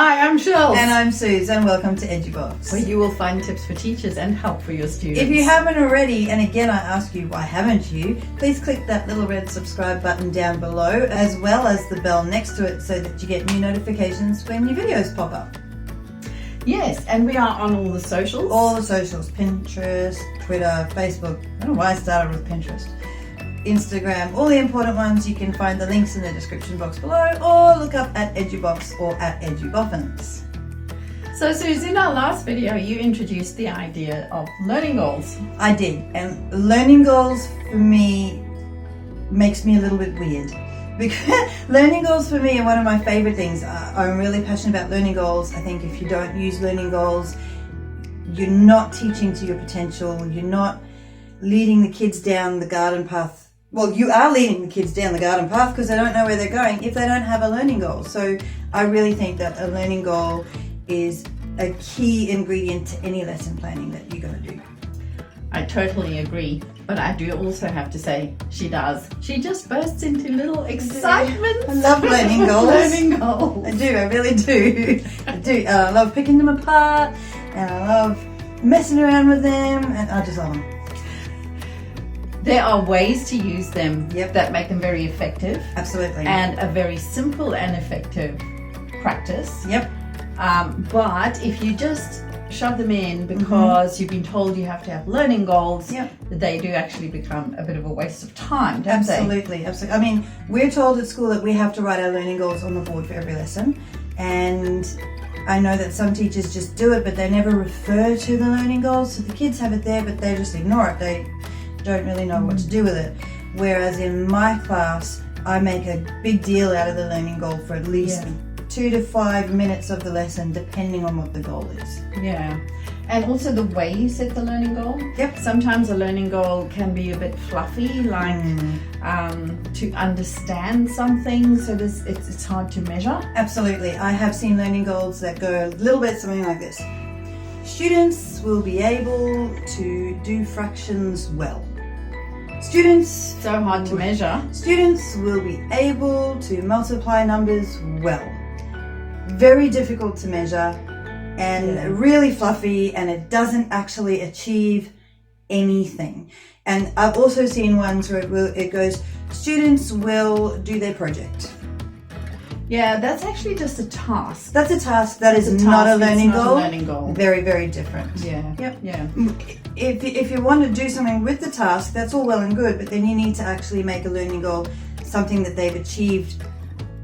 Hi, I'm Shills. And I'm Suze, and welcome to EduBox. where you will find tips for teachers and help for your students. If you haven't already, and again I ask you, why haven't you? Please click that little red subscribe button down below, as well as the bell next to it, so that you get new notifications when new videos pop up. Yes, and we are on all the socials. All the socials, Pinterest, Twitter, Facebook. I don't know why I started with Pinterest. Instagram, all the important ones. You can find the links in the description box below, or look up at EduBox or at EduBoffins. So Suze, in our last video you introduced the idea of learning goals. I did, and learning goals for me makes me a little bit weird. Because learning goals for me are one of my favorite things. I'm really passionate about learning goals. I think if you don't use learning goals, you're not teaching to your potential. You're not leading the kids down the garden path. Well, you are leading the kids down the garden path because they don't know where they're going if they don't have a learning goal. So I really think that a learning goal is a key ingredient to any lesson planning that you're going to do. I totally agree, but I do also have to say she does. She just bursts into little excitement. I love learning goals. Learning goals. I do, I really do. I do. I love picking them apart, and I love messing around with them, and I just love them. There are ways to use them Yep. that make them very effective, Absolutely. and a very simple and effective practice. Yep. But if you just shove them in because you've been told you have to have learning goals, Yep. they do actually become a bit of a waste of time, don't Absolutely, absolutely. I mean, we're told at school that we have to write our learning goals on the board for every lesson, and I know that some teachers just do it, but they never refer to the learning goals. So the kids have it there, but they just ignore it. They don't really know what to do with it. Whereas in my class, I make a big deal out of the learning goal for at least 2 to 5 minutes of the lesson, depending on what the goal is. they? Yeah. And also the way you set the learning goal. Yep. Sometimes a learning goal can be a bit fluffy, like to understand something, so it's hard to measure. Absolutely. I have seen learning goals that go a little bit something like this. Students will be able to do fractions well. Students So hard to measure. Students will be able to multiply numbers well. Very difficult to measure and really fluffy, and it doesn't actually achieve anything. And I've also seen ones where it goes, students will do their project. Yeah, that's actually just a task. That's a task. That is It's not a task, it's learning not goal. a learning goal. Very, very different. Yeah. Yep. Yeah. If you want to do something with the task, that's all well and good, but then you need to actually make a learning goal something that they've achieved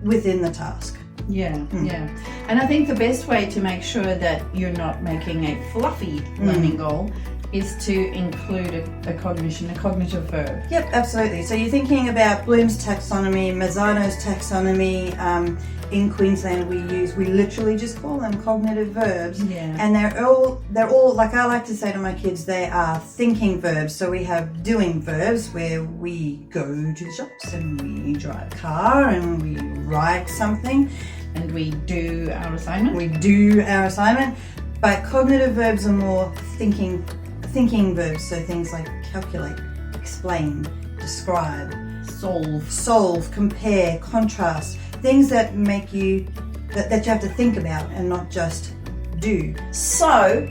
within the task. Yeah, yeah. And I think the best way to make sure that you're not making a fluffy learning goal is to include a cognitive verb. Yep, absolutely. So you're thinking about Bloom's taxonomy, Mazzano's taxonomy. In Queensland, we literally just call them cognitive verbs. Yeah. And they're all like I like to say to my kids, they are thinking verbs. So we have doing verbs where we go to the shops and we drive a car and we write something. And we do our assignment. We do our assignment. But cognitive verbs are more thinking verbs. So things like calculate, explain, describe, solve, compare, contrast. Things that make you, that you have to think about and not just do. So,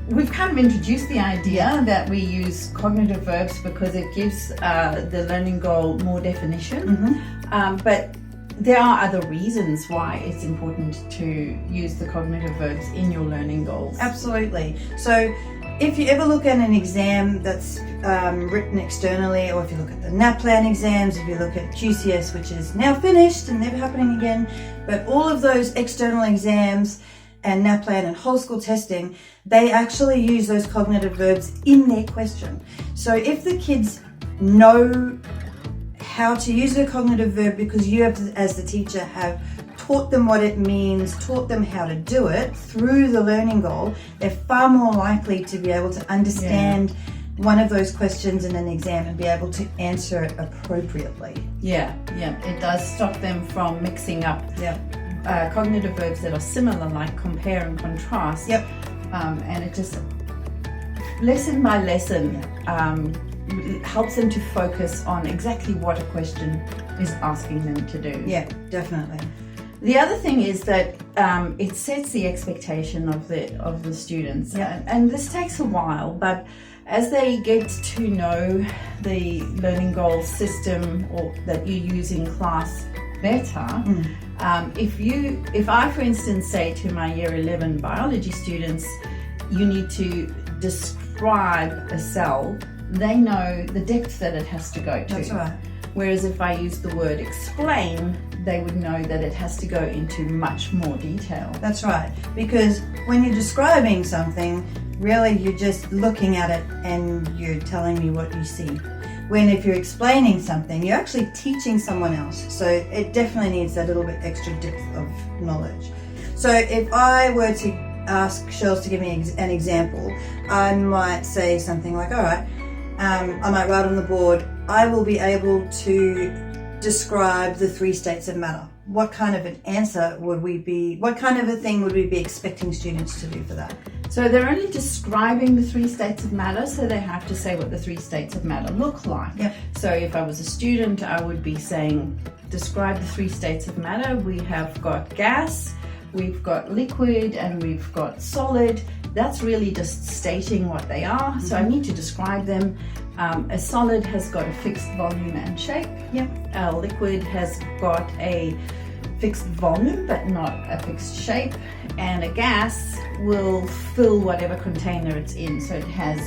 we've kind of introduced the idea that we use cognitive verbs because it gives the learning goal more definition. But there are other reasons why it's important to use the cognitive verbs in your learning goals. Absolutely. So if you ever look at an exam that's written externally, or if you look at the NAPLAN exams, if you look at QCS, which is now finished and never happening again, but all of those external exams and NAPLAN and whole school testing, they actually use those cognitive verbs in their question. So if the kids know how to use a cognitive verb because you have, as the teacher, have taught them what it means, taught them how to do it through the learning goal, they're far more likely to be able to understand one of those questions in an exam and be able to answer it appropriately. Yeah, it does stop them from mixing up cognitive verbs that are similar, like compare and contrast. And it just, lesson by lesson, helps them to focus on exactly what a question is asking them to do. Yeah, definitely. The other thing is that it sets the expectation of the students, and this takes a while, but as they get to know the learning goal system or that you use in class better, if I, for instance, say to my Year 11 biology students, you need to describe a cell, they know the depth that it has to go to. That's right. Whereas if I use the word explain, they would know that it has to go into much more detail. That's right. Because when you're describing something, really you're just looking at it and you're telling me what you see. When if you're explaining something, you're actually teaching someone else. So it definitely needs that little bit extra depth of knowledge. So if I were to ask Shells to give me an example, I might say something like, all right, I might write on the board, I will be able to describe the 3 states of matter. What kind of an answer would we be, what kind of a thing would we be expecting students to do for that? So they're only describing the 3 states of matter, so they have to say what the 3 states of matter look like. Yep. So if I was a student, I would be saying, describe the 3 states of matter. We have got gas, we've got liquid, and we've got solid. That's really just stating what they are. So I need to describe them. A solid has got a fixed volume and shape. Yep. A liquid has got a fixed volume but not a fixed shape, and a gas will fill whatever container it's in, so it has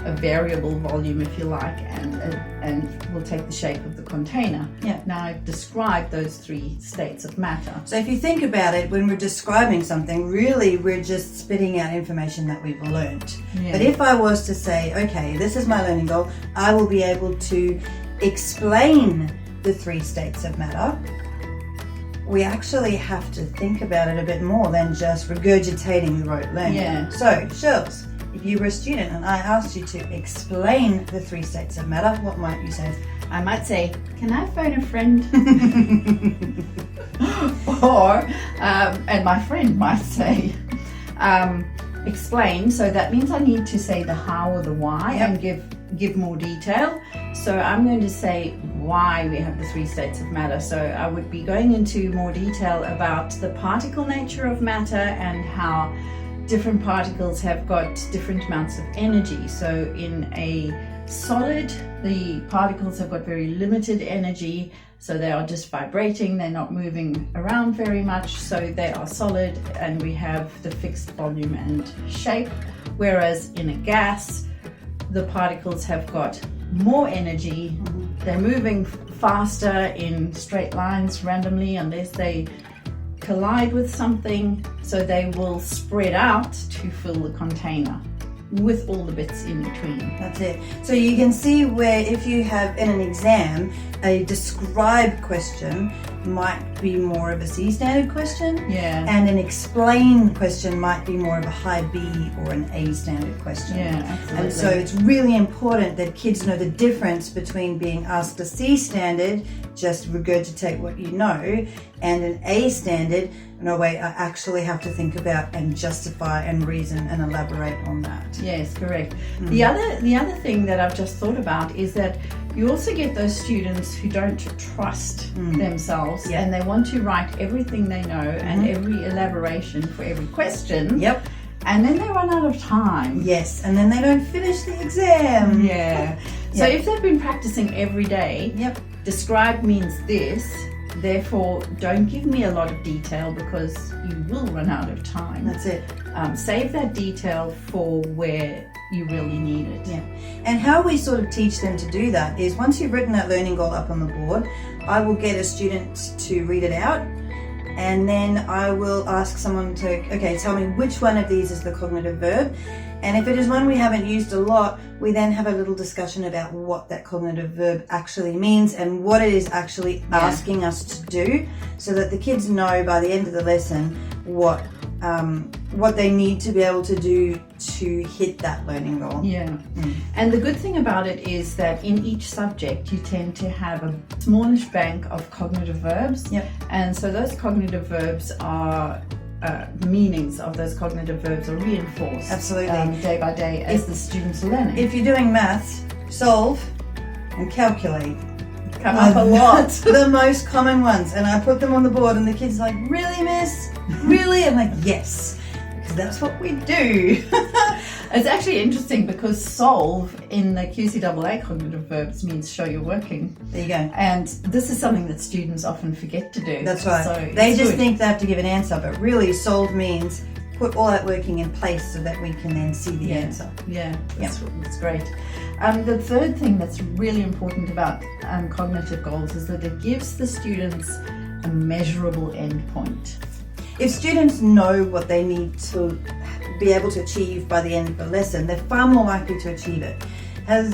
a variable volume, if you like, and will take the shape of the container. Yeah. Now I've described those 3 states of matter. So if you think about it, when we're describing something, really we're just spitting out information that we've learned. Yeah. But if I was to say, okay, this is my learning goal, I will be able to explain the 3 states of matter, we actually have to think about it a bit more than just regurgitating the rote learning. Yeah. So, Shells, if you were a student and I asked you to explain the 3 states of matter, what might you say? I might say, can I phone a friend? Or, and my friend might say, explain. So that means I need to say the how or the why. Yep. And give more detail. So I'm going to say why we have the 3 states of matter. So I would be going into more detail about the particle nature of matter and how different particles have got different amounts of energy. So in a solid, the particles have got very limited energy, so they are just vibrating, they're not moving around very much, so they are solid, and we have the fixed volume and shape. Whereas in a gas, the particles have got more energy, they're moving faster in straight lines randomly unless they collide with something, so they will spread out to fill the container with all the bits in between. That's it. So you can see where if you have in an exam a describe question might be more of a C standard question, and an explain question might be more of a high B or an A standard question. Absolutely. And so it's really important that kids know the difference between being asked a C standard, just regurgitate what you know, and an A standard, no way, I actually have to think about and justify and reason and elaborate on that. Yes, correct. The other thing that I've just thought about is that you also get those students who don't trust themselves, and they want to write everything they know and every elaboration for every question. Yep. And then they run out of time. Yes, and then they don't finish the exam. Yeah. So if they've been practicing every day, describe means this, therefore don't give me a lot of detail because you will run out of time. That's it. Save that detail for where you really need it. Yeah. And how we sort of teach them to do that is once you've written that learning goal up on the board, I will get a student to read it out, and then I will ask someone to, okay, tell me which one of these is the cognitive verb. And if it is one we haven't used a lot, we then have a little discussion about what that cognitive verb actually means and what it is actually asking us to do, so that the kids know by the end of the lesson what they need to be able to do to hit that learning goal. And the good thing about it is that in each subject you tend to have a smallish bank of cognitive verbs, and so those cognitive verbs are the meanings of those cognitive verbs are reinforced day by day as the students are learning. If you're doing maths, solve and calculate. come up a lot. That's the most common ones, and I put them on the board, and the kids are like, "Really, miss? Really?" I'm like, "Yes, because that's what we do." It's actually interesting because solve in the QCAA cognitive verbs means show you're working. There you go. And this is something that students often forget to do. That's right. So They it's just good. think they have to give an answer, but really, solve means put all that working in place so that we can then see the answer. Yeah, that's great. The third thing that's really important about cognitive goals is that it gives the students a measurable endpoint. If students know what they need to be able to achieve by the end of the lesson, they're far more likely to achieve it. Have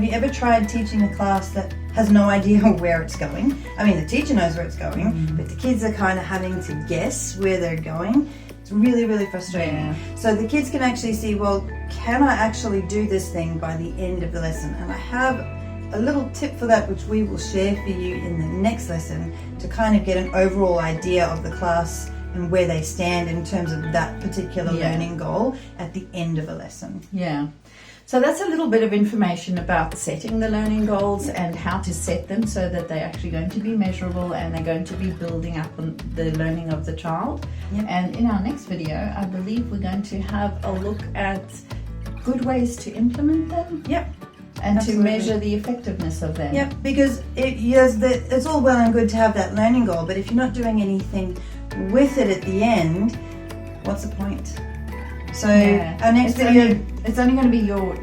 you ever tried teaching a class that has no idea where it's going? I mean, the teacher knows where it's going, but the kids are kind of having to guess where they're going. It's really, really frustrating. Yeah. So the kids can actually see, well, can I actually do this thing by the end of the lesson? And I have a little tip for that, which we will share for you in the next lesson, to kind of get an overall idea of the class and where they stand in terms of that particular learning goal at the end of a lesson. Yeah. So that's a little bit of information about setting the learning goals and how to set them so that they're actually going to be measurable and they're going to be building up on the learning of the child. Yep. And in our next video, I believe we're going to have a look at good ways to implement them. Yep. And Absolutely. to measure the effectiveness of them. Yep, because it's all well and good to have that learning goal, but if you're not doing anything with it at the end, what's the point? So our next video, it's only going to be your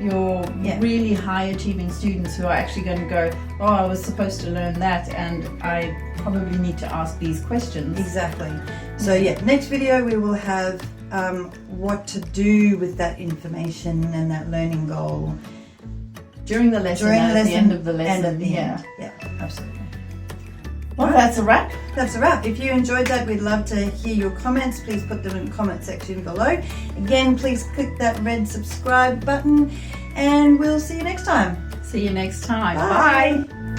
Yeah. really high achieving students who are actually going to go, oh, I was supposed to learn that and I probably need to ask these questions. exactly. So next video we will have what to do with that information and that learning goal During the lesson, during the at lesson the end of the lesson. and at the yeah. end. Yeah, absolutely. Well, that's a wrap. That's a wrap. If you enjoyed that, we'd love to hear your comments. Please put them in the comment section below. Again, please click that red subscribe button and we'll see you next time. See you next time. Bye. Bye.